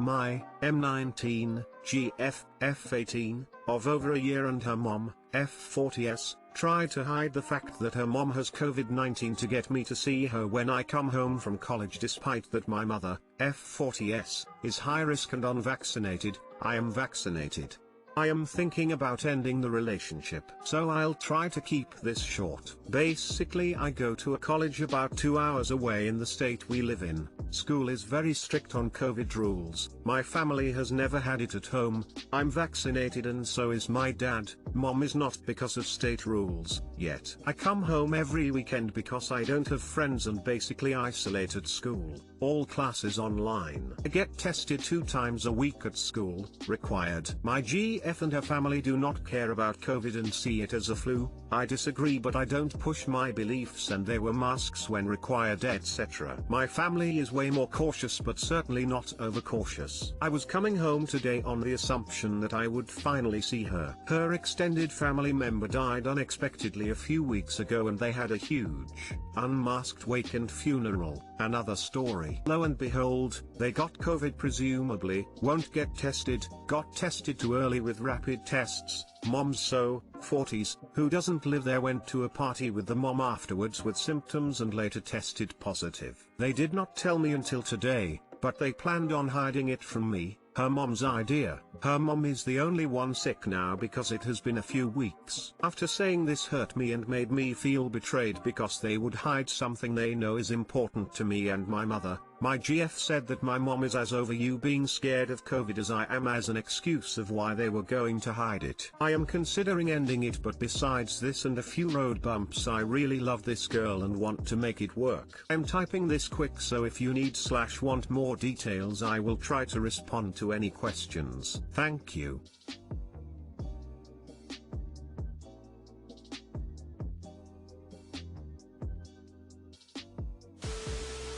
My M19, GF, F18, of over a year and her mom, F40S, tried to hide the fact that her mom has COVID-19 to get me to see her when I come home from college, despite that my mother, F40S, is high risk and unvaccinated. I am vaccinated. I am thinking about ending the relationship, so I'll try to keep this short. Basically, I go to a college about 2 hours away in the state we live in. School is very strict on COVID rules. My family has never had it at home. I'm vaccinated and so is my dad. Mom is not because of state rules, yet. I come home every weekend because I don't have friends and basically isolate at school. All classes online. I get tested 2 times a week at school, required. My GF and her family do not care about COVID and see it as a flu. I disagree, but I don't push my beliefs and there were masks when required, etc. My family is way more cautious but certainly not overcautious. I was coming home today on the assumption that I would finally see her. Her extended family member died unexpectedly a few weeks ago and they had a huge, unmasked wake and funeral. Another story. Lo and behold, they got COVID, presumably won't get tested, got tested too early with rapid tests. Mom, so 40s, who doesn't live there, went to a party with the mom afterwards with symptoms and later tested positive. They did not tell me until today, but they planned on hiding it from me. Her mom's idea. Her mom is the only one sick now because it has been a few weeks. After saying this hurt me and made me feel betrayed because they would hide something they know is important to me and my mother. My GF said that my mom is as over you being scared of COVID as I am, as an excuse of why they were going to hide it. I am considering ending it, but besides this and a few road bumps, I really love this girl and want to make it work. I'm typing this quick, so if you need/want more details I will try to respond to any questions. Thank you.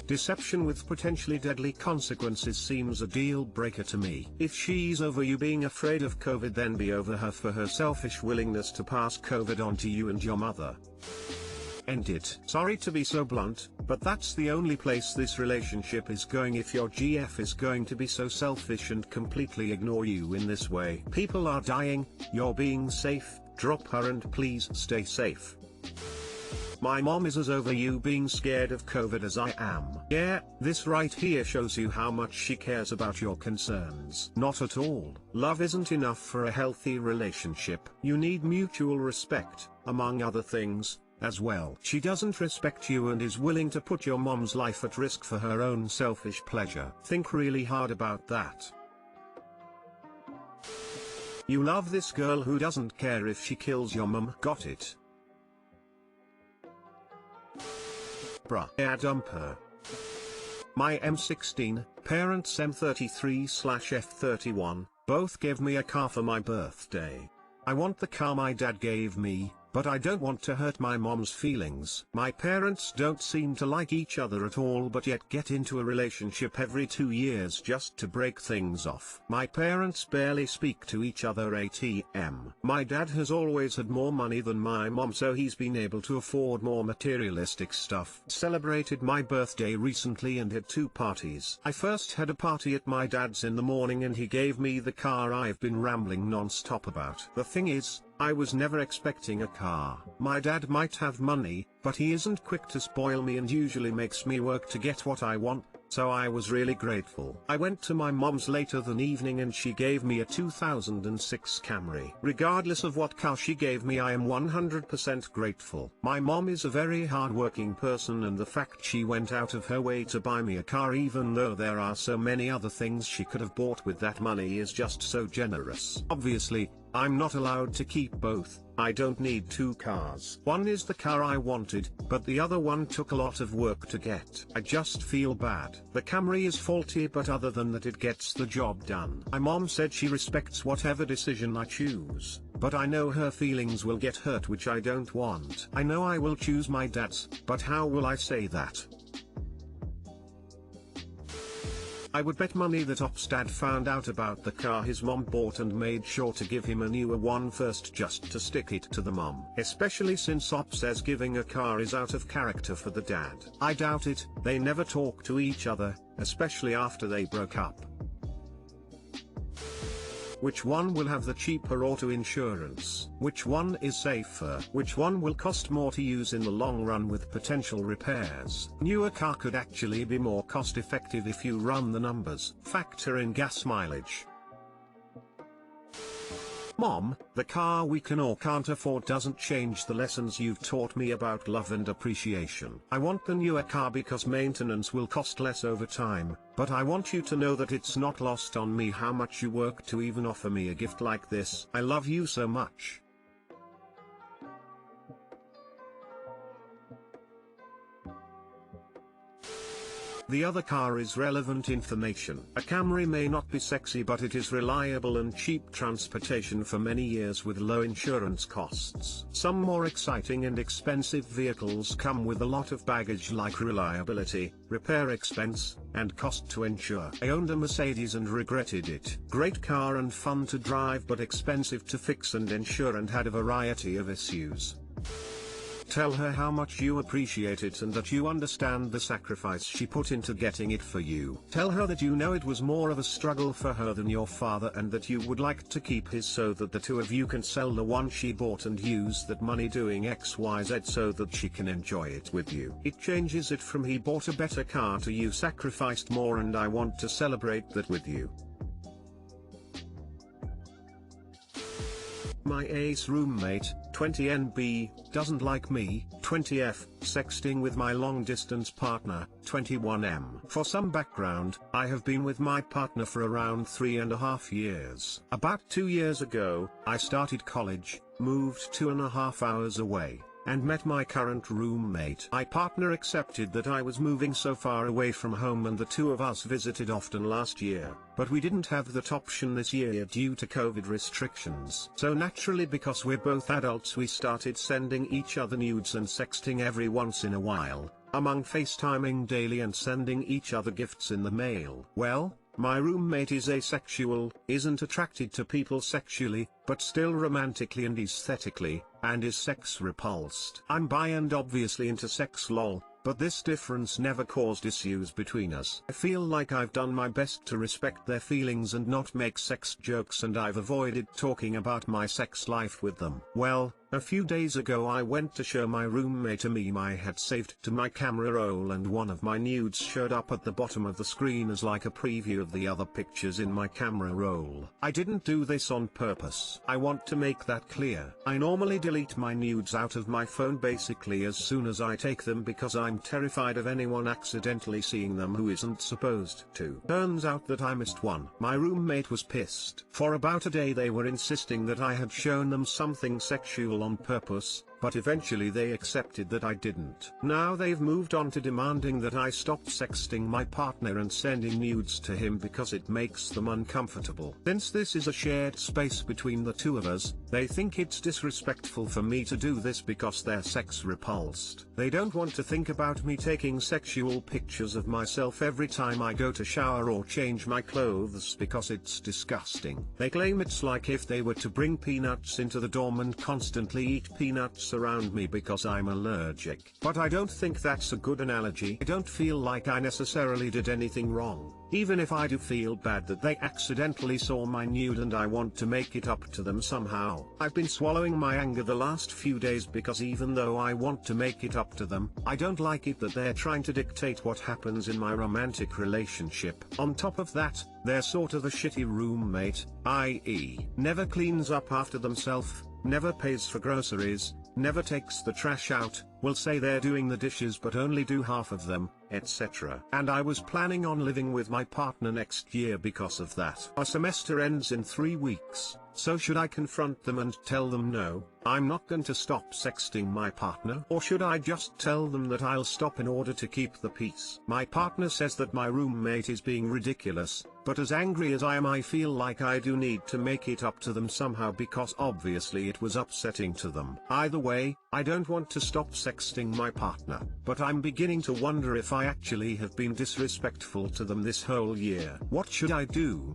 Deception with potentially deadly consequences seems a deal breaker to me. If she's over you being afraid of COVID, then be over her for her selfish willingness to pass COVID on to you and your mother. End it. Sorry to be so blunt, but that's the only place this relationship is going if your GF is going to be so selfish and completely ignore you in this way. People are dying, you're being safe, drop her and please stay safe. My mom is as over you being scared of COVID as I am. Yeah, this right here shows you how much she cares about your concerns. Not at all. Love isn't enough for a healthy relationship. You need mutual respect, among other things, as well. She doesn't respect you and is willing to put your mom's life at risk for her own selfish pleasure. Think really hard about that. You love this girl who doesn't care if she kills your mom. Got it? Bruh. Yeah, dump her. My M16, parents M33/F31, both gave me a car for my birthday. I want the car my dad gave me, but I don't want to hurt my mom's feelings. My parents don't seem to like each other at all, but yet get into a relationship every 2 years just to break things off. My parents barely speak to each other ATM. My dad has always had more money than my mom, so he's been able to afford more materialistic stuff. Celebrated my birthday recently and had 2 parties. I first had a party at my dad's in the morning and he gave me the car I've been rambling non-stop about. The thing is, I was never expecting a car. My dad might have money, but he isn't quick to spoil me and usually makes me work to get what I want, so I was really grateful. I went to my mom's later that evening and she gave me a 2006 Camry. Regardless of what car she gave me, I am 100% grateful. My mom is a very hard-working person, and the fact she went out of her way to buy me a car even though there are so many other things she could have bought with that money is just so generous. Obviously, I'm not allowed to keep both. I don't need 2 cars. One is the car I wanted, but the other one took a lot of work to get. I just feel bad. The Camry is faulty, but other than that it gets the job done. My mom said she respects whatever decision I choose, but I know her feelings will get hurt, which I don't want. I know I will choose my dad's, but how will I say that? I would bet money that Opstad found out about the car his mom bought and made sure to give him a newer one first just to stick it to the mom. Especially since Op says giving a car is out of character for the dad. I doubt it. They never talk to each other, especially after they broke up. Which one will have the cheaper auto insurance? Which one is safer? Which one will cost more to use in the long run with potential repairs? Newer car could actually be more cost effective if you run the numbers. Factor in gas mileage. Mom, the car we can or can't afford doesn't change the lessons you've taught me about love and appreciation. I want the newer car because maintenance will cost less over time, but I want you to know that it's not lost on me how much you work to even offer me a gift like this. I love you so much. The other car is relevant information. A Camry may not be sexy, but it is reliable and cheap transportation for many years with low insurance costs. Some more exciting and expensive vehicles come with a lot of baggage like reliability, repair expense, and cost to insure. I owned a Mercedes and regretted it. Great car and fun to drive but expensive to fix and insure and had a variety of issues. Tell her how much you appreciate it and that you understand the sacrifice she put into getting it for you. Tell her that you know it was more of a struggle for her than your father and that you would like to keep his so that the two of you can sell the one she bought and use that money doing XYZ so that she can enjoy it with you. It changes it from he bought a better car to you sacrificed more and I want to celebrate that with you. My ace roommate, 20NB, doesn't like me, 20F, sexting with my long-distance partner, 21M. For some background, I have been with my partner for around 3.5 years. About 2 years ago, I started college, moved 2.5 hours away, and met my current roommate. My partner accepted that I was moving so far away from home and the two of us visited often last year, but we didn't have that option this year due to COVID restrictions. So naturally, because we're both adults, we started sending each other nudes and sexting every once in a while, among FaceTiming daily and sending each other gifts in the mail. Well, my roommate is asexual, isn't attracted to people sexually, but still romantically and aesthetically, and is sex repulsed. I'm bi and obviously into sex lol, but this difference never caused issues between us. I feel like I've done my best to respect their feelings and not make sex jokes, and I've avoided talking about my sex life with them. Well, a few days ago I went to show my roommate a meme I had saved to my camera roll and one of my nudes showed up at the bottom of the screen as like a preview of the other pictures in my camera roll. I didn't do this on purpose. I want to make that clear. I normally delete my nudes out of my phone basically as soon as I take them because I'm terrified of anyone accidentally seeing them who isn't supposed to. Turns out that I missed one. My roommate was pissed. For about a day they were insisting that I had shown them something sexual on purpose, but eventually they accepted that I didn't. Now they've moved on to demanding that I stop sexting my partner and sending nudes to him because it makes them uncomfortable. Since this is a shared space between the two of us, they think it's disrespectful for me to do this because they're sex repulsed. They don't want to think about me taking sexual pictures of myself every time I go to shower or change my clothes because it's disgusting. They claim it's like if they were to bring peanuts into the dorm and constantly eat peanuts around me because I'm allergic. But I don't think that's a good analogy. I don't feel like I necessarily did anything wrong. Even if I do feel bad that they accidentally saw my nude and I want to make it up to them somehow. I've been swallowing my anger the last few days because even though I want to make it up to them, I don't like it that they're trying to dictate what happens in my romantic relationship. On top of that, they're sort of a shitty roommate, i.e., never cleans up after themselves, never pays for groceries, never takes the trash out, will say they're doing the dishes but only do half of them, etc. And I was planning on living with my partner next year because of that. Our semester ends in 3 weeks, so should I confront them and tell them no, I'm not going to stop sexting my partner? Or should I just tell them that I'll stop in order to keep the peace? My partner says that my roommate is being ridiculous, but as angry as I am, I feel like I do need to make it up to them somehow because obviously it was upsetting to them. Either way, I don't want to stop sexting my partner, but I'm beginning to wonder if I actually have been disrespectful to them this whole year. What should I do?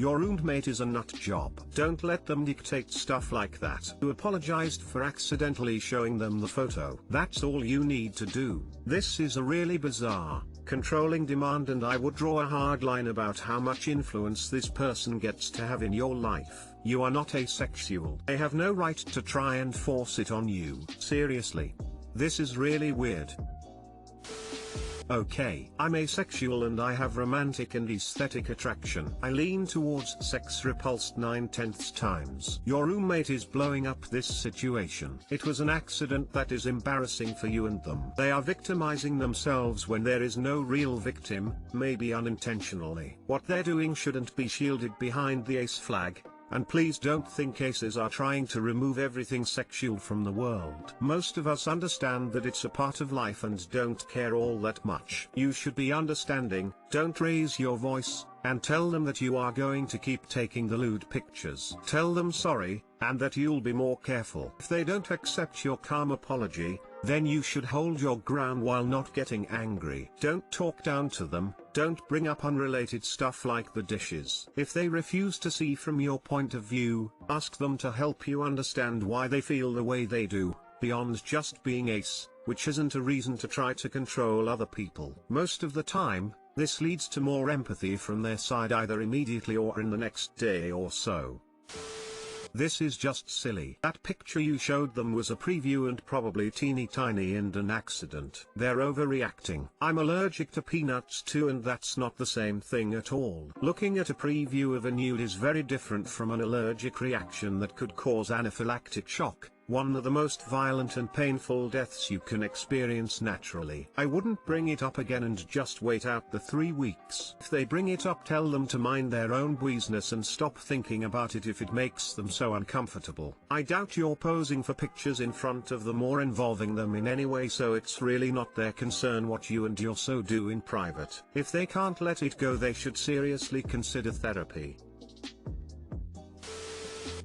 Your roommate is a nut job. Don't let them dictate stuff like that. You apologized for accidentally showing them the photo. That's all you need to do. This is a really bizarre, controlling demand, and I would draw a hard line about how much influence this person gets to have in your life. You are not asexual. They have no right to try and force it on you. Seriously. This is really weird. Okay, I'm asexual and I have romantic and aesthetic attraction. I lean towards sex, repulsed 9/10 times. Your roommate is blowing up this situation. It was an accident that is embarrassing for you and them. They are victimizing themselves when there is no real victim, maybe unintentionally. What they're doing shouldn't be shielded behind the ace flag. And please don't think aces are trying to remove everything sexual from the world. Most of us understand that it's a part of life and don't care all that much. You should be understanding, don't raise your voice, and tell them that you are going to keep taking the lewd pictures. Tell them sorry, and that you'll be more careful. If they don't accept your calm apology, then you should hold your ground while not getting angry. Don't talk down to them, don't bring up unrelated stuff like the dishes. If they refuse to see from your point of view, ask them to help you understand why they feel the way they do, beyond just being ace, which isn't a reason to try to control other people. Most of the time, this leads to more empathy from their side either immediately or in the next day or so. This is just silly. That picture you showed them was a preview and probably teeny tiny and an accident. They're overreacting. I'm allergic to peanuts too, and that's not the same thing at all. Looking at a preview of a nude is very different from an allergic reaction that could cause anaphylactic shock, one of the most violent and painful deaths you can experience naturally. I wouldn't bring it up again and just wait out the 3 weeks. If they bring it up, tell them to mind their own business and stop thinking about it if it makes them so uncomfortable. I doubt you're posing for pictures in front of them or involving them in any way, so it's really not their concern what you and your so do in private. If they can't let it go, they should seriously consider therapy.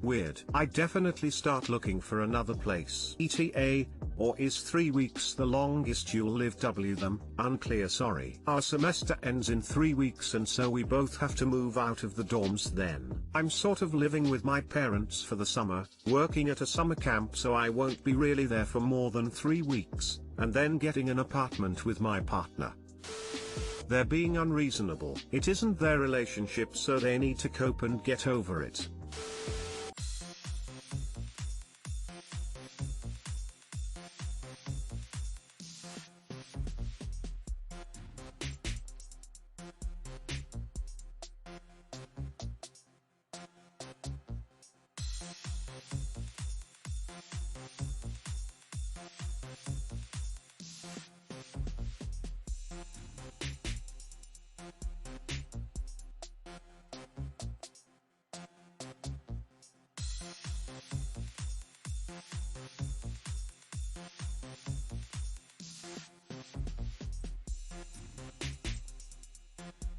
Weird. I definitely start looking for another place. ETA, or is 3 weeks the longest you'll live? Them, unclear. Sorry. Our semester ends in 3 weeks and so we both have to move out of the dorms then. I'm sort of living with my parents for the summer, working at a summer camp, so I won't be really there for more than 3 weeks, and then getting an apartment with my partner. They're being unreasonable. It isn't their relationship, so they need to cope and get over it.